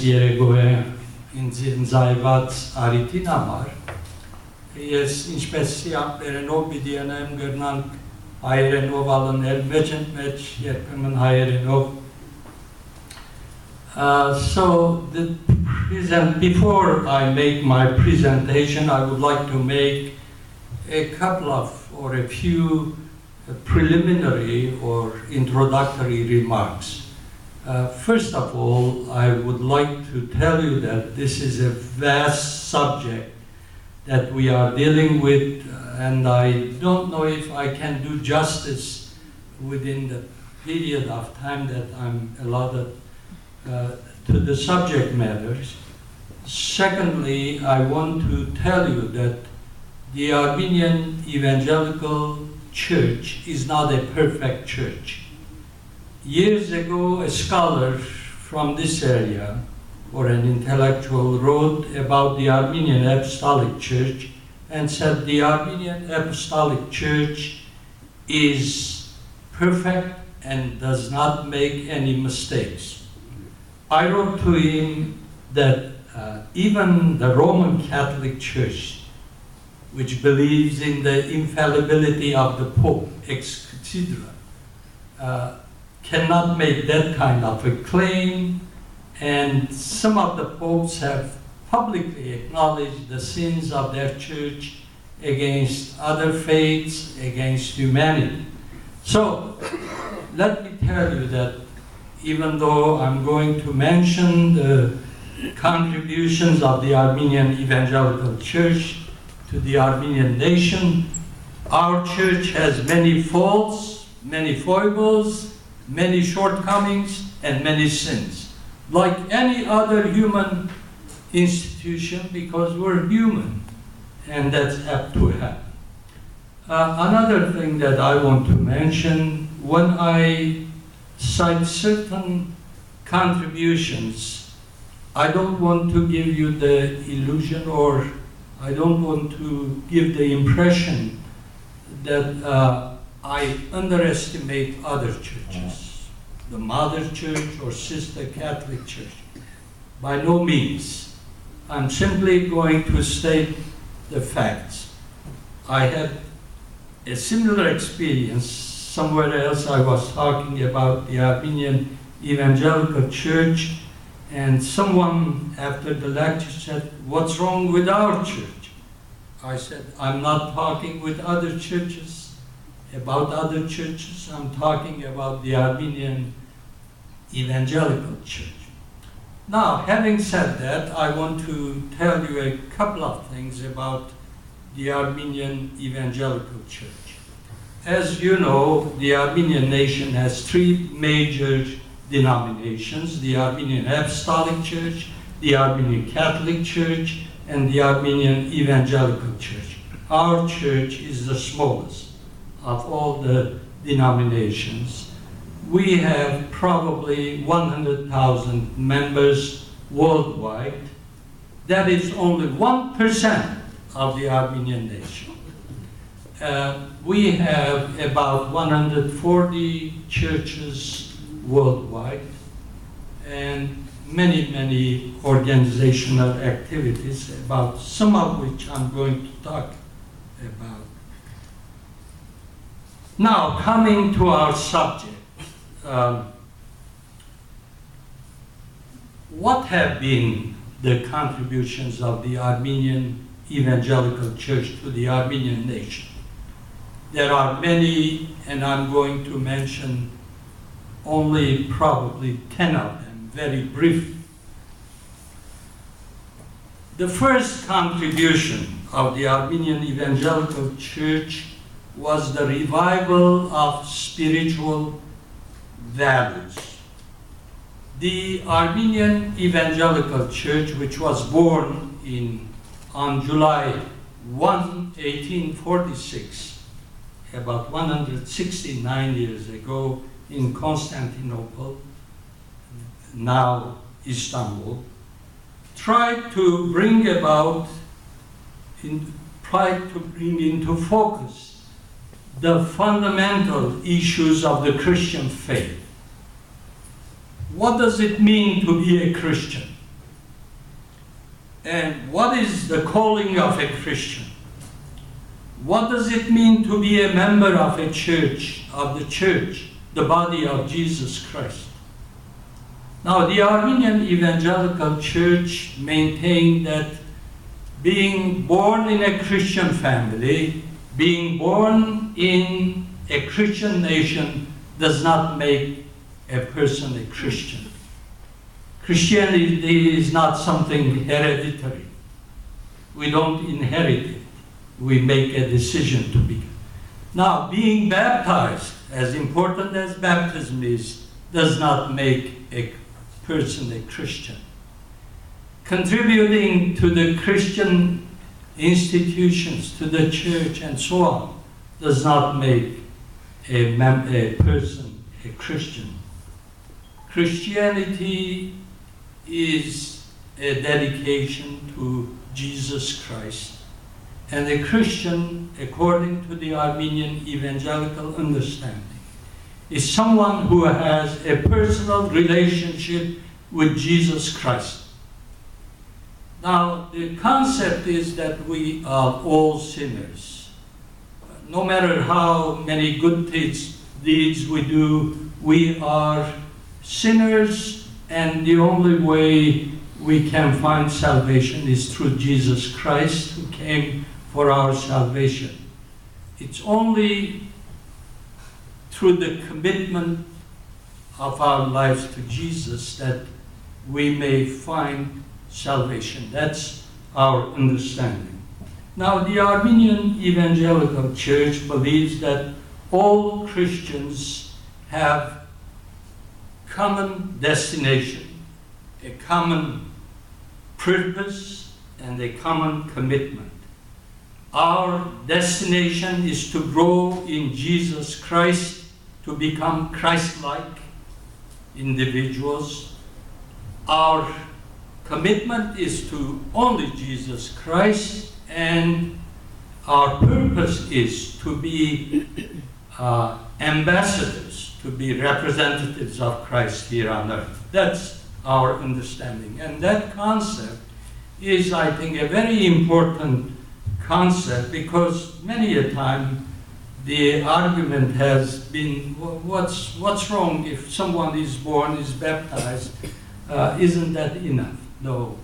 երեկո է ինձ ընձայված արիտին համար, ես ինչպես սիամպերենով պիտի անեմ գրնանք հայերենով ալնել, մեջ երբեմն հայերենով. So before I make my presentation, I would like to make a couple of or a few preliminary or introductory remarks. First of all, I would like to tell you that this is a vast subject that we are dealing with, and I don't know if I can do justice within the period of time that I'm allotted to the subject matters. Secondly, I want to tell you that the Armenian Evangelical Church is not a perfect church. Years ago, a scholar from this area, or an intellectual, wrote about the Armenian Apostolic Church and said the Armenian Apostolic Church is perfect and does not make any mistakes. I wrote to him that even the Roman Catholic Church, which believes in the infallibility of the Pope, ex cathedra, cannot make that kind of a claim, and some of the popes have publicly acknowledged the sins of their church against other faiths, against humanity. So, let me tell you that even though I'm going to mention the contributions of the Armenian Evangelical Church to the Armenian nation, our church has many faults, many foibles, many shortcomings, and many sins. Like any other human institution, because we're human, and that's apt to happen. Another thing that I want to mention, when I cite certain contributions, I don't want to give you the illusion, or I don't want to give the impression that I underestimate other churches, the mother church or sister Catholic church. By no means. I'm simply going to state the facts. I had a similar experience somewhere else. I was talking about the Armenian Evangelical Church, and someone after the lecture said, "What's wrong with our church?" I said, "I'm not talking with other churches, about other churches. I'm talking about the Armenian Evangelical Church." Now, having said that, I want to tell you a couple of things about the Armenian Evangelical Church. As you know, the Armenian nation has three major denominations: the Armenian Apostolic Church, the Armenian Catholic Church, and the Armenian Evangelical Church. Our church is the smallest of all the denominations. We have probably 100,000 members worldwide. That is only 1% of the Armenian nation. We have about 140 churches worldwide, and many organizational activities, about some of which I'm going to talk about. Now, coming to our subject, what have been the contributions of the Armenian Evangelical Church to the Armenian nation? There are many, and I'm going to mention only probably 10 of them, very briefly. The first contribution of the Armenian Evangelical Church was the revival of spiritual values. The Armenian Evangelical Church, which was born on July 1, 1846, about 169 years ago in Constantinople, now Istanbul, tried to bring into focus the fundamental issues of the Christian faith. What does it mean to be a Christian? And what is the calling of a Christian? What does it mean to be a member of a church, the body of Jesus Christ? Now, the Armenian Evangelical Church maintained that being born in a Christian family, being born in a Christian nation, does not make a person a Christian. Christianity is not something hereditary. We don't inherit it. We make a decision to be. Now, being baptized, as important as baptism is, does not make a person a Christian. Contributing to the Christian institutions, to the church, and so on, does not make a person a Christian. Christianity is a dedication to Jesus Christ. And a Christian, according to the Armenian evangelical understanding, is someone who has a personal relationship with Jesus Christ. Now, the concept is that we are all sinners. No matter how many good deeds we do, we are sinners, and the only way we can find salvation is through Jesus Christ, who came for our salvation. It's only through the commitment of our lives to Jesus that we may find salvation. That's our understanding. Now, the Armenian Evangelical Church believes that all Christians have common destination, a common purpose, and a common commitment. Our destination is to grow in Jesus Christ, to become Christ-like individuals. Our commitment is to only Jesus Christ, and our purpose is to be ambassadors, to be representatives of Christ here on earth. That's our understanding. And that concept is, I think, a very important concept, because many a time the argument has been, what's wrong if someone is born, is baptized, isn't that enough? No.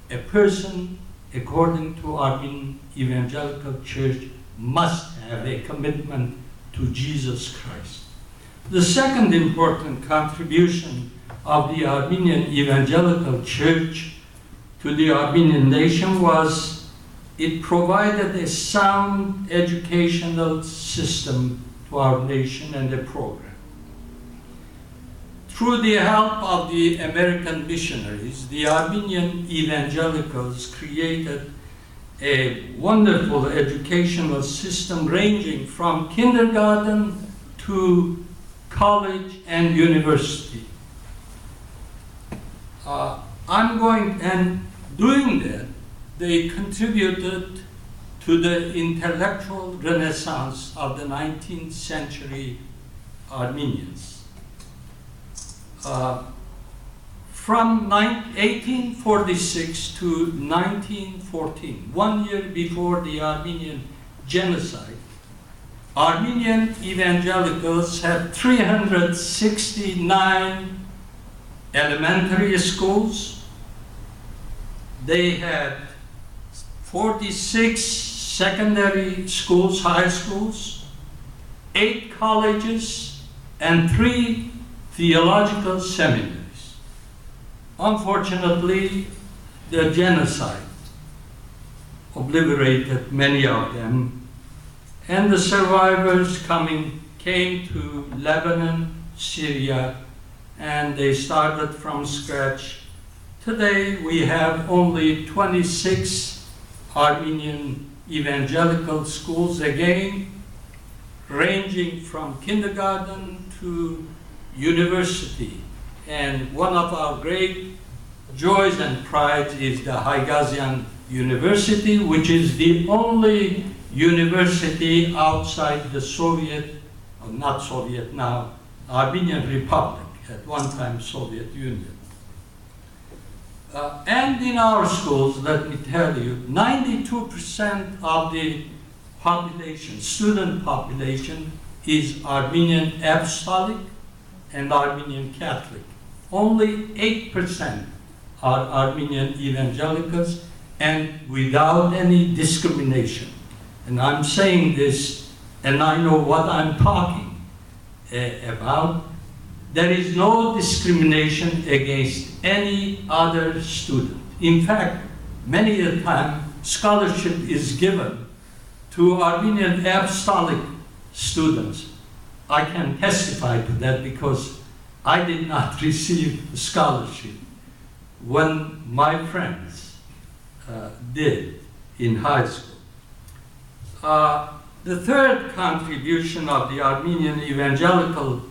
A person, according to Armenian Evangelical Church, must have a commitment to Jesus Christ. The second important contribution of the Armenian Evangelical Church to the Armenian nation was it provided a sound educational system to our nation and a program. Through the help of the American missionaries, the Armenian Evangelicals created a wonderful educational system ranging from kindergarten to college and university. Doing that, they contributed to the intellectual renaissance of the 19th century Armenians. From 1846 to 1914, 1 year before the Armenian genocide, Armenian evangelicals had 369 elementary schools. They had 46 secondary schools, high schools, 8 colleges, and 3 theological seminaries. Unfortunately, the genocide obliterated many of them, and the survivors came to Lebanon, Syria, and they started from scratch. Today, we have only 26 Armenian evangelical schools, again, ranging from kindergarten to university. And one of our great joys and prides is the Haigazian University, which is the only university outside the Soviet, or not Soviet now, Armenian Republic, at one time Soviet Union. And in our schools, let me tell you, 92% of the population, student population, is Armenian Apostolic and Armenian Catholic. Only 8% are Armenian Evangelicals, and without any discrimination. And I'm saying this, and I know what I'm talking about. There is no discrimination against any other student. In fact, many a time, scholarship is given to Armenian Apostolic students. I can testify to that because I did not receive a scholarship when my friends did in high school. The third contribution of the Armenian Evangelical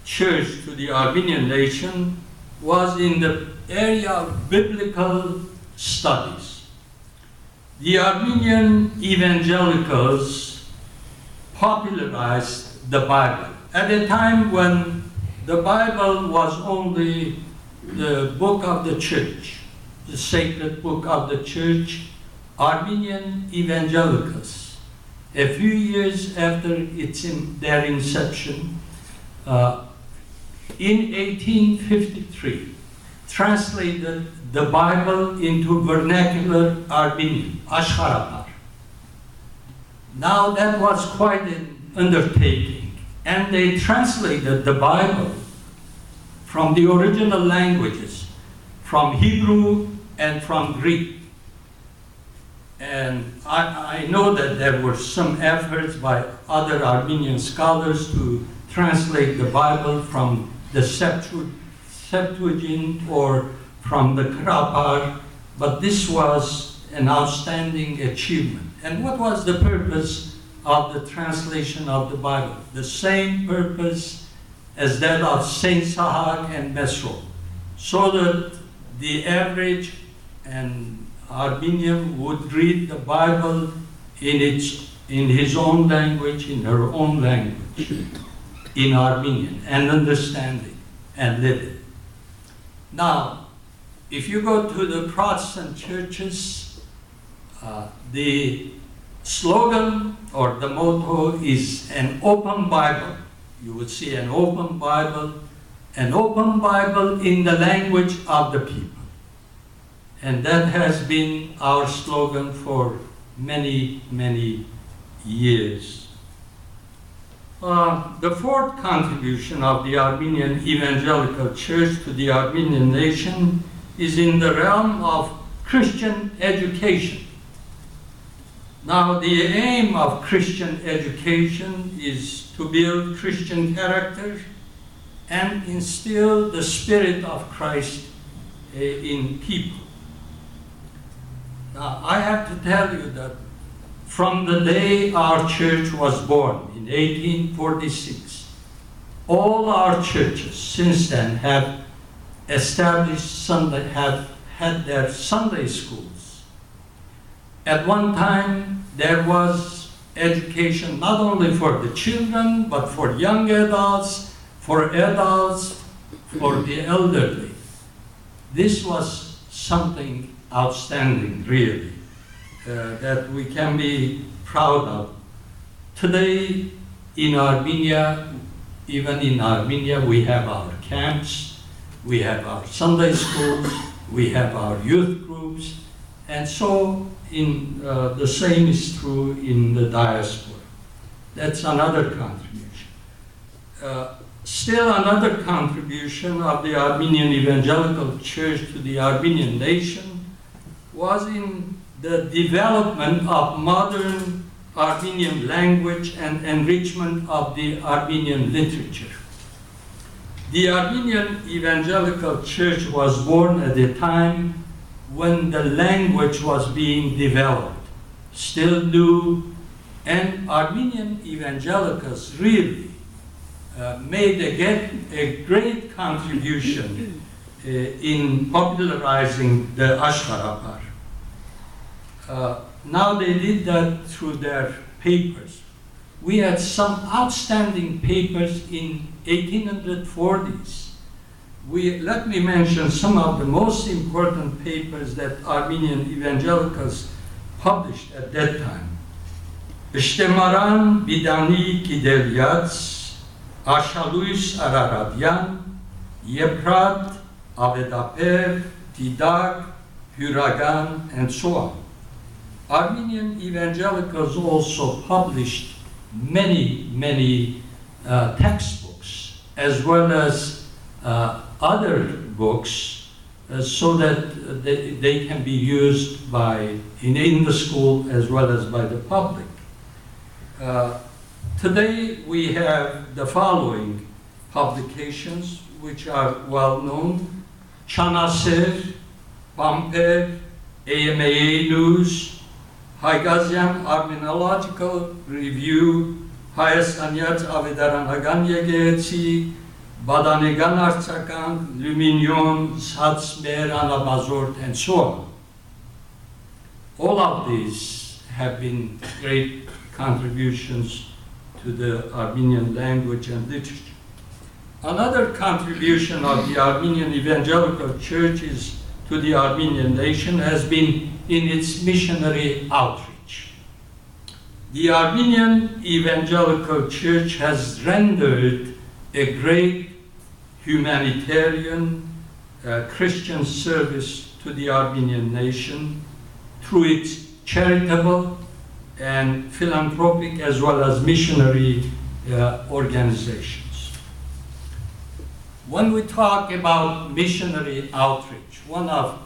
Church to the Armenian nation was in the area of biblical studies. The Armenian Evangelicals popularized the Bible at a time when the Bible was only the book of the church, the sacred book of the church. Armenian Evangelicals, a few years after their inception, in 1853, translated the Bible into vernacular Armenian, Ashkharapar. Now that was quite an undertaking, and they translated the Bible from the original languages, from Hebrew and from Greek. And I know that there were some efforts by other Armenian scholars to translate the Bible from the Septuagint or from the Krapar, but this was an outstanding achievement. And what was the purpose of the translation of the Bible? The same purpose as that of Saint Sahak and Mesro, so that the average Armenian would read the Bible in his own language, in her own language, in Armenian, and understand it and live it. Now, if you go to the Protestant churches, the slogan or the motto is an open Bible. You would see an open Bible in the language of the people. And that has been our slogan for many, many years. The fourth contribution of the Armenian Evangelical Church to the Armenian nation is in the realm of Christian education. Now, the aim of Christian education is to build Christian character and instill the spirit of Christ in people. Now, I have to tell you that from the day our church was born in 1846, all our churches since then have have had their Sunday schools. At one time, there was education not only for the children, but for young adults, for adults, for the elderly. This was something outstanding, really, that we can be proud of. Today, in Armenia, even in Armenia, we have our camps, we have our Sunday schools, we have our youth groups, and so the same is true in the diaspora. That's another contribution. Still another contribution of the Armenian Evangelical Church to the Armenian nation was in the development of modern Armenian language and enrichment of the Armenian literature. The Armenian Evangelical Church was born at a time when the language was being developed, still new, and Armenian evangelicals really made a great contribution in popularizing the Ashkharapar. Now they did that through their papers. We had some outstanding papers in 1840s let me mention some of the most important papers that Armenian evangelicals published at that time. Իշտեմարան Բիդանի Կիդելյաց, Աշալույս Արարատյան, Եփրատ Ավետապեր, Didag, Huragan, and so on. Armenian evangelicals also published many textbooks, as well as other books, so that they can be used in the school as well as by the public. Today we have the following publications, which are well known: Chanaser, Pamper, AMAA News, Haigazian Armenological Review, Հայաստանյաց Ավետարանական Եկեղեցի, Բադանեգան Արցական, Luminion, Satsmer, Anabazort, and so on. All of these have been great contributions to the Armenian language and literature. Another contribution of the Armenian Evangelical Churches to the Armenian nation has been in its missionary outreach. The Armenian Evangelical Church has rendered a great humanitarian Christian service to the Armenian nation through its charitable and philanthropic as well as missionary organizations. When we talk about missionary outreach, one of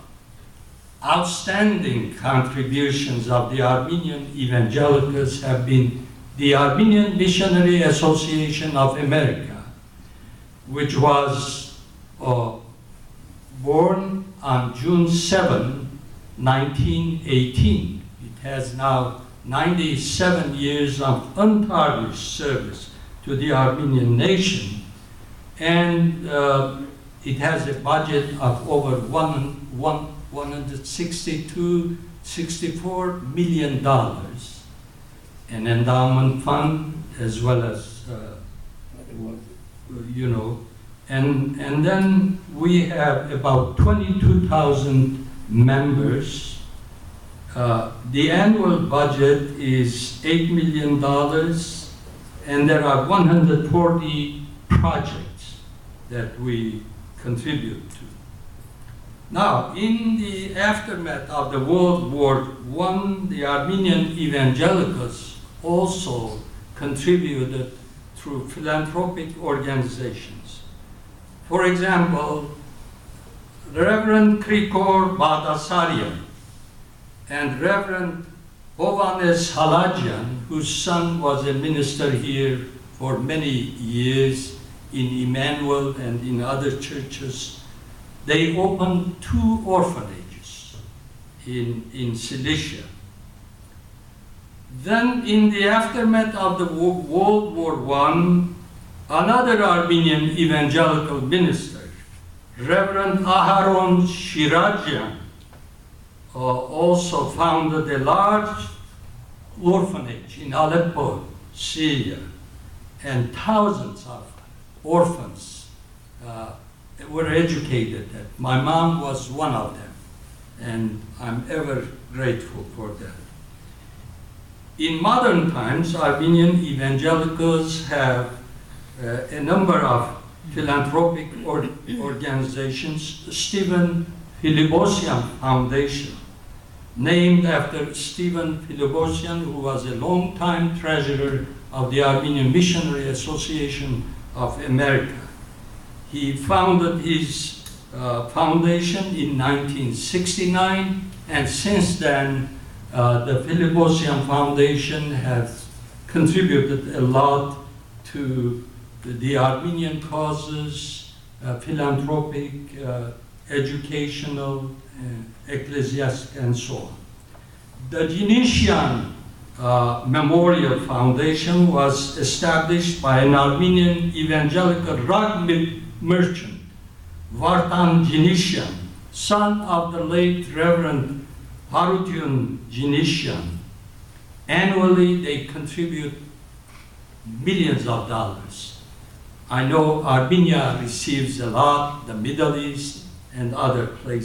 outstanding contributions of the Armenian evangelicals have been the Armenian Missionary Association of America, which was born on June 7, 1918. It has now 97 years of untarnished service to the Armenian nation, and it has a budget of over $164 million, an endowment fund as well as, and then we have about 22,000 members. The annual budget is $8 million, and there are 140 projects that we contribute to. Now, in the aftermath of the World War I, the Armenian evangelicals also contributed through philanthropic organizations. For example, Reverend Krikor Bardasarian and Reverend Hovannes Halajian, whose son was a minister here for many years in Emmanuel and in other churches, they opened 2 orphanages in Cilicia. Then, in the aftermath of the World War I, another Armenian evangelical minister, Reverend Aharon Shirajian, also founded a large orphanage in Aleppo, Syria, and thousands of orphans were educated. My mom was one of them, and I'm ever grateful for that. In modern times, Armenian evangelicals have a number of philanthropic organizations. Stephen Philibosian Foundation, named after Stephen Philibosian, who was a long-time treasurer of the Armenian Missionary Association of America. He founded his foundation in 1969, and since then, the Philibosian Foundation has contributed a lot to the Armenian causes, philanthropic, educational, ecclesiastic, and so on. The Genesian Memorial Foundation was established by an Armenian evangelical rug merchant, Vartan Genesian, son of the late Reverend Harutyun Genesian. Annually, they contribute millions of dollars. I know Armenia receives a lot, the Middle East and other places.